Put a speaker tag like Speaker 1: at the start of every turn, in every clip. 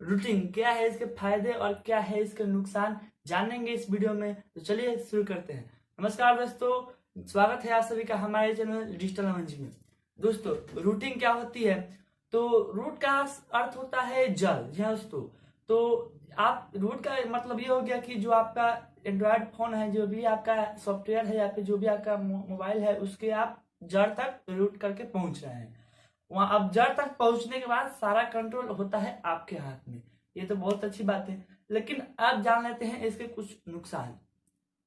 Speaker 1: Routing क्या है, इसके फायदे और क्या है इसके नुकसान जानेंगे इस वीडियो में। तो चलिए शुरू करते हैं। नमस्कार दोस्तों, स्वागत है आप सभी का हमारे चैनल डिजिटल मंच में। दोस्तों, रूटिंग क्या होती है? तो रूट का अर्थ होता है जल। जी हाँ दोस्तों, तो आप रूट का मतलब ये हो गया कि जो आपका एंड्रॉयड फोन है, जो भी आपका सॉफ्टवेयर है या फिर जो भी आपका मोबाइल है, उसके आप जड़ तक रूट करके पहुंच रहे हैं। वहां अब जड़ तक पहुंचने के बाद सारा कंट्रोल होता है आपके हाथ में। ये तो बहुत अच्छी बात है, लेकिन अब जान लेते हैं इसके कुछ नुकसान।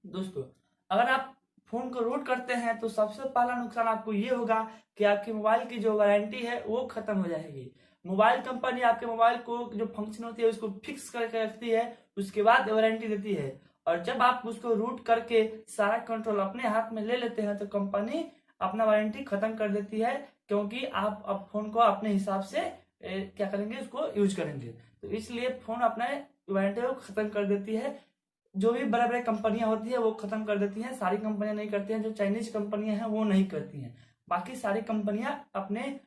Speaker 1: दोस्तों, अगर आप फोन को रूट करते हैं तो सबसे पहला नुकसान आपको ये होगा कि आपके मोबाइल की जो वारंटी है वो खत्म हो जाएगी। मोबाइल कंपनी आपके मोबाइल को जो फंक्शन होती है उसको फिक्स करके रखती है, उसके बाद वारंटी देती है। और जब आप उसको रूट करके सारा कंट्रोल अपने हाथ में ले लेते हैं तो कंपनी अपना वारंटी खत्म कर देती है, क्योंकि आप अब फोन को अपने हिसाब से क्या करेंगे, उसको यूज करेंगे। तो इसलिए फोन अपने वारंटी को खत्म कर देती है। जो भी बड़े बड़े कंपनियां होती है वो खत्म कर देती हैं, सारी कंपनियां नहीं करती हैं। जो चाइनीज कंपनियां हैं वो नहीं करती हैं, बाकी सारी कंपनियां अपने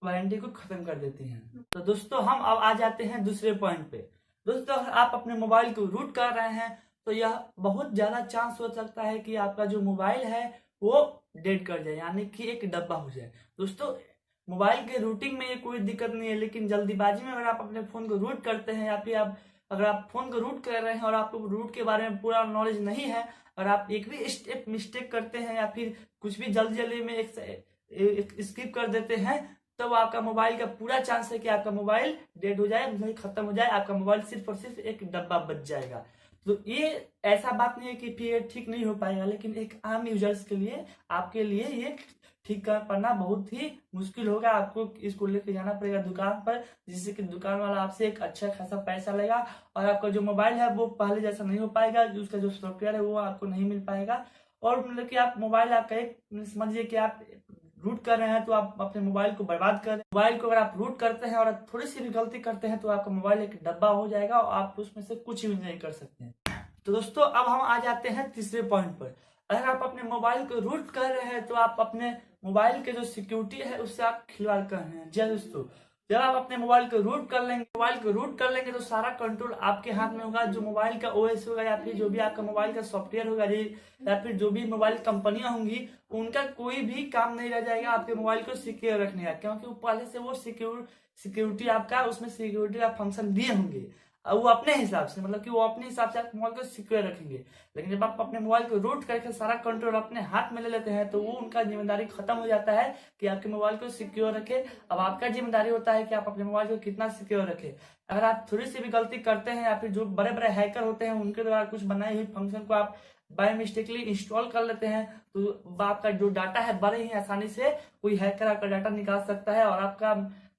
Speaker 1: वारंटी को खत्म कर देती हैं। तो दोस्तों, हम अब आ जाते हैं दूसरे पॉइंट पे। दोस्तों, अगर आप अपने मोबाइल को रूट कर रहे हैं तो यह बहुत ज्यादा चांस हो सकता है कि आपका जो मोबाइल है वो डेड कर जाए, यानी कि एक डब्बा हो जाए। दोस्तों, मोबाइल के रूटिंग में ये कोई दिक्कत नहीं है, लेकिन जल्दीबाजी में अगर आप अपने फोन को रूट करते हैं या फिर आप अगर आप फोन को रूट कर रहे हैं और आपको रूट के बारे में पूरा नॉलेज नहीं है, और आप एक भी स्टेप मिस्टेक करते हैं या फिर कुछ भी जल्दी जल्दी में एक स्किप कर देते हैं, तब आपका मोबाइल का पूरा चांस है कि आपका मोबाइल डेड हो जाए, मतलब खत्म हो जाए। आपका मोबाइल सिर्फ और सिर्फ एक डब्बा बच जाएगा। तो ये ऐसा बात नहीं है कि फिर ये ठीक नहीं हो पाएगा, लेकिन एक आम यूजर्स के लिए, आपके लिए ये ठीक कर पाना बहुत ही मुश्किल होगा। आपको इसको लेके जाना पड़ेगा दुकान पर, जिससे कि दुकान वाला आपसे एक अच्छा खासा पैसा लेगा, और आपका जो मोबाइल है वो पहले जैसा नहीं हो पाएगा, उसका जो सॉफ्टवेयर है वो आपको नहीं मिल पाएगा। और मतलब कि आप मोबाइल आपका एक समझिए कि आप रूट कर रहे हैं तो आप अपने मोबाइल को बर्बाद कर रहे हैं। मोबाइल को अगर आप रूट करते हैं और थोड़ी सी भी गलती करते हैं तो आपका मोबाइल एक डब्बा हो जाएगा और आप उसमें से कुछ भी नहीं कर सकते हैं। तो दोस्तों, अब हम आ जाते हैं तीसरे पॉइंट पर। अगर आप अपने मोबाइल को रूट कर रहे हैं तो आप अपने मोबाइल के जो सिक्योरिटी है उससे आप खिलवाड़ कर रहे हैं। जी हाँ दोस्तों, जब आप अपने मोबाइल को रूट कर लेंगे तो सारा कंट्रोल आपके हाथ में होगा। जो मोबाइल का ओएस होगा या फिर जो भी आपका मोबाइल का सॉफ्टवेयर होगा या फिर जो भी मोबाइल कंपनियां होंगी, उनका कोई भी काम नहीं रह जाएगा आपके मोबाइल को सिक्योर रखने का, क्योंकि वो पहले से वो सिक्योरिटी आपका उसमें सिक्योरिटी का फंक्शन दिए होंगे। वो अपने हिसाब से, मतलब कि वो अपने हिसाब से आपके मोबाइल को सिक्योर रखेंगे। लेकिन जब आप अपने मोबाइल को रूट करके सारा कंट्रोल अपने हाथ में ले लेते हैं तो वो उनका जिम्मेदारी खत्म हो जाता है कि आपके मोबाइल को सिक्योर रखे। अब आपका जिम्मेदारी होता है कि आप अपने मोबाइल को कितना सिक्योर रखें। अगर आप थोड़ी सी भी गलती करते हैं या फिर जो बड़े बड़े हैकर होते हैं उनके द्वारा कुछ बनाई हुई फंक्शन को आप बाय मिस्टेकली इंस्टॉल कर लेते हैं, तो आपका जो डाटा है बड़े ही आसानी से कोई हैकर आपका डाटा निकाल सकता है, और आपका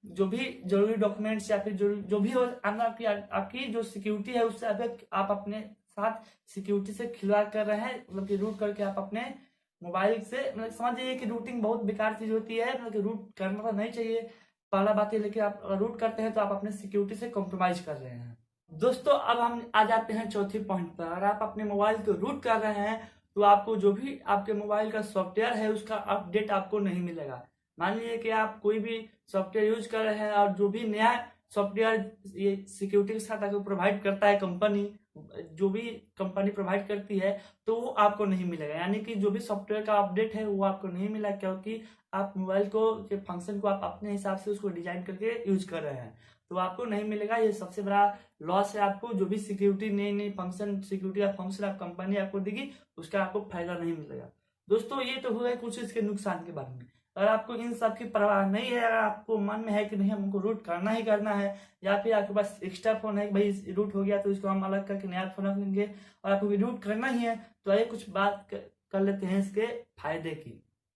Speaker 1: जो भी जरूरी डॉक्यूमेंट्स या फिर जो भी हो अंदर आपकी जो सिक्योरिटी है उससे आप अपने साथ सिक्योरिटी से खिलवाड़ कर रहे हैं। मतलब कि रूट करके आप अपने मोबाइल से, मतलब समझ जाइए कि रूटिंग बहुत बेकार चीज होती है। मतलब कि रूट करना तो नहीं चाहिए, पहला बात है, लेकिन आप रूट करते हैं तो आप अपने सिक्योरिटी से कॉम्प्रोमाइज कर रहे हैं। दोस्तों, अब हम आ जाते हैं चौथी पॉइंट पर। अगर आप अपने मोबाइल को रूट कर रहे हैं तो आपको जो भी आपके मोबाइल का सॉफ्टवेयर है उसका अपडेट आपको नहीं मिलेगा। मान लीजिए कि आप कोई भी सॉफ्टवेयर यूज कर रहे हैं और जो भी नया सॉफ्टवेयर ये सिक्योरिटी के साथ आपको प्रोवाइड करता है कंपनी, जो भी कंपनी प्रोवाइड करती है, तो वो आपको नहीं मिलेगा। यानी कि जो भी सॉफ्टवेयर का अपडेट है वो आपको नहीं मिला, क्योंकि आप मोबाइल को के फंक्शन को आप अपने हिसाब से उसको डिजाइन करके यूज कर रहे हैं, तो आपको नहीं मिलेगा। ये सबसे बड़ा लॉस है आपको। जो भी सिक्योरिटी नई नई फंक्शन सिक्योरिटी का फंक्शन आप कंपनी आपको देगी उसका आपको फायदा नहीं मिलेगा। दोस्तों, ये तो हुआ है कुछ इसके नुकसान के बारे में। अगर आपको इन सब की परवाह नहीं है, अगर आपको मन में है कि नहीं हमको रूट करना ही करना है, या फिर आपके पास एक्स्ट्रा फोन है कि भाई रूट हो गया तो इसको हम अलग करके नया फोन रख लेंगे और आपको भी रूट करना ही है, तो आइए कुछ बात कर लेते हैं इसके फायदे की।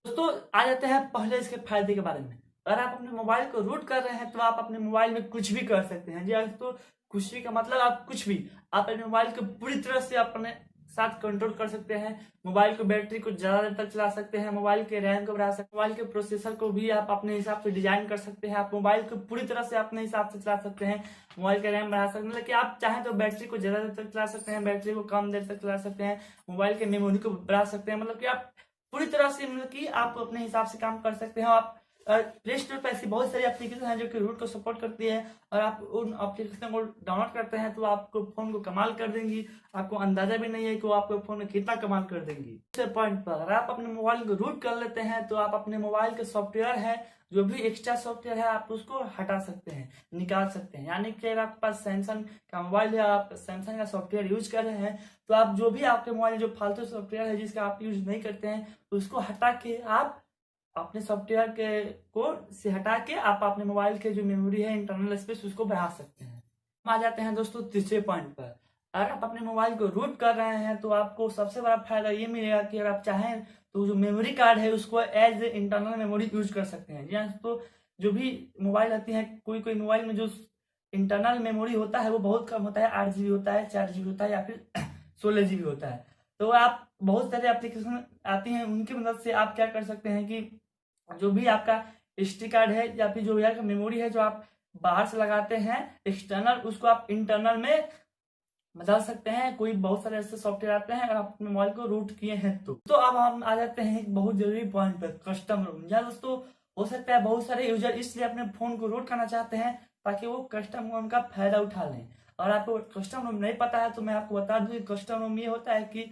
Speaker 1: दोस्तों, आ जाते हैं पहले इसके फायदे के बारे में। अगर आप अपने मोबाइल को रूट कर रहे हैं तो आप अपने मोबाइल में कुछ भी कर सकते हैं। जी दोस्तों, कुछ भी का मतलब आप कुछ भी, आप अपने मोबाइल को पूरी तरह से अपने साथ कंट्रोल कर सकते हैं। मोबाइल को बैटरी को ज्यादा देर तक चला सकते हैं, मोबाइल के रैम को बढ़ा सकते हैं, मोबाइल के प्रोसेसर को भी आप अपने हिसाब से डिजाइन कर सकते हैं। आप मोबाइल को पूरी तरह से अपने हिसाब से चला सकते हैं, मोबाइल का रैम बढ़ा सकते हैं। मतलब कि आप चाहें तो बैटरी को ज्यादा देर तक चला सकते हैं, बैटरी को कम देर तक चला सकते हैं, मोबाइल के मेमोरी को बढ़ा सकते हैं। मतलब कि आप पूरी तरह से, मतलब कि आप अपने हिसाब से काम कर सकते हैं। आप प्ले स्टोर पर ऐसी बहुत सारी एप्लीकेशन है जो कि रूट को सपोर्ट करती है, और आप उन एप्लीकेशन को डाउनलोड करते हैं तो आपको फोन को कमाल कर देंगी। आपको अंदाजा भी नहीं है कि वो आपके फोन में कितना कमाल कर देंगी। दूसरे पॉइंट पर अगर आप अपने मोबाइल को रूट कर लेते हैं तो आप अपने मोबाइल के सॉफ्टवेयर है, जो भी एक्स्ट्रा सॉफ्टवेयर है, आप उसको हटा सकते हैं, निकाल सकते हैं। यानी कि अगर आपके पास सैमसंग का मोबाइल है, आप सैमसंग का सॉफ्टवेयर यूज कर रहे हैं, तो आप जो भी आपके मोबाइल जो फालतू सॉफ्टवेयर है जिसका आप यूज नहीं करते हैं, उसको हटा के आप अपने सॉफ्टवेयर के को से हटा के आप अपने मोबाइल के जो मेमोरी है, इंटरनल स्पेस, उसको बढ़ा सकते हैं। हम आ जाते हैं दोस्तों तीसरे पॉइंट पर। अगर आप अपने मोबाइल को रूट कर रहे हैं तो आपको सबसे बड़ा फायदा ये मिलेगा कि अगर आप चाहें तो जो मेमोरी कार्ड है उसको as a internal memory use कर सकते हैं। जी तो जो भी मोबाइल आती है, कोई कोई मोबाइल में जो इंटरनल मेमोरी होता है वो बहुत कम होता है, 8 GB होता है, 4 GB होता है, या फिर 16 GB होता है। तो आप बहुत सारे एप्लीकेशन आती हैं, उनकी मदद से आप क्या कर सकते हैं कि जो भी आपका SD कार्ड है या फिर जो भी आपका मेमोरी है जो आप बाहर से लगाते हैं एक्सटर्नल, उसको आप इंटरनल में बदल सकते हैं। कोई बहुत सारे ऐसे सॉफ्टवेयर आते हैं अगर आप अपने मोबाइल को रूट किए हैं तो अब हम आ जाते हैं एक बहुत जरूरी पॉइंट पर, कस्टम रोम। या दोस्तों हो सकता है बहुत सारे यूजर इसलिए अपने फोन को रूट करना चाहते हैं ताकि वो कस्टम रोम का फायदा उठा लें। और आपको कस्टम रोम नहीं पता है तो मैं आपको बता दूं कि कस्टम रोम ये होता है कि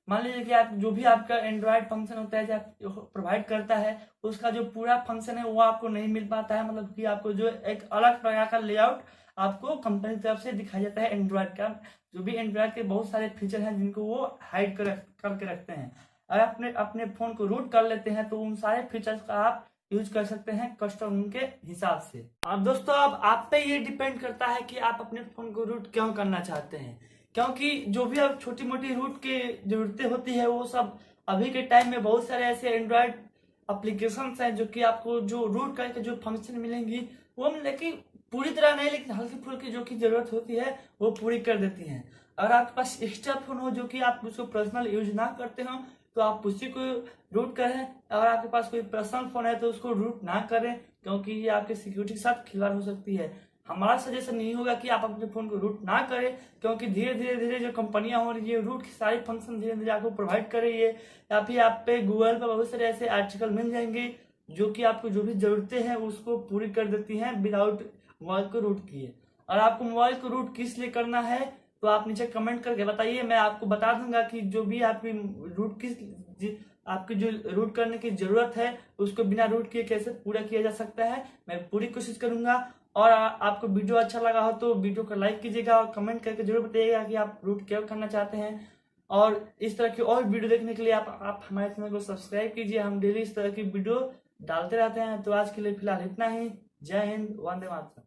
Speaker 1: मान लीजिए कि आप जो भी आपका एंड्रॉयड फंक्शन होता है जो प्रोवाइड करता है, उसका जो पूरा फंक्शन है वो आपको नहीं मिल पाता है। मतलब कि आपको जो एक अलग प्रकार का लेआउट आपको कंपनी की तरफ से दिखाया जाता है एंड्रॉयड का। जो भी एंड्रॉयड के बहुत सारे फीचर हैं जिनको वो हाइड करके रखते हैं, अगर अपने अपने फोन को रूट कर लेते हैं तो उन सारे फीचर्स का आप यूज कर सकते हैं कस्टम के हिसाब से। अब दोस्तों अब आप पे ये डिपेंड करता है कि आप अपने फोन को रूट क्यों करना चाहते हैं, क्योंकि जो भी अब छोटी मोटी रूट की जरूरतें होती है वो सब अभी के टाइम में बहुत सारे ऐसे एंड्रॉयड एप्लीकेशन हैं जो कि आपको जो रूट करके जो फंक्शन मिलेंगी वो लेकिन पूरी तरह नहीं, लेकिन हल्की फुल्की जो की जरूरत होती है वो पूरी कर देती हैं। अगर आपके पास एक्स्ट्रा फोन हो जो कि आप उसको पर्सनल यूज ना करते हो तो आप उसी को रूट करें। अगर आपके पास कोई पर्सनल फोन है तो उसको रूट ना करें, क्योंकि ये आपके सिक्योरिटी के साथ खिलवाड़ हो सकती है। हमारा सजेशन नहीं होगा कि आप अपने फोन को रूट ना करें, क्योंकि धीरे धीरे जो कंपनियां हो रही है रूट की सारी फंक्शन धीरे धीरे आपको प्रोवाइड कर रही है। या फिर आप पे गूगल पर बहुत सारे ऐसे आर्टिकल मिल जाएंगे जो कि आपको जो भी जरूरतें हैं उसको पूरी कर देती हैं विदाउट मोबाइल को रूट किए। और आपको मोबाइल को रूट किस लिए करना है तो आप नीचे कमेंट करके बताइए, मैं आपको बता दूंगा कि जो भी आपकी आपकी जो रूट करने की जरूरत है उसको बिना रूट किए कैसे पूरा किया जा सकता है। मैं पूरी कोशिश करूंगा। और आपको वीडियो अच्छा लगा हो तो वीडियो को लाइक कीजिएगा और कमेंट करके जरूर बताइएगा कि आप रूट क्यों करना चाहते हैं। और इस तरह की और वीडियो देखने के लिए आप हमारे चैनल को सब्सक्राइब कीजिए। हम डेली इस तरह की वीडियो डालते रहते हैं। तो आज के लिए फिलहाल इतना ही। जय हिंद, वंदे मातरम।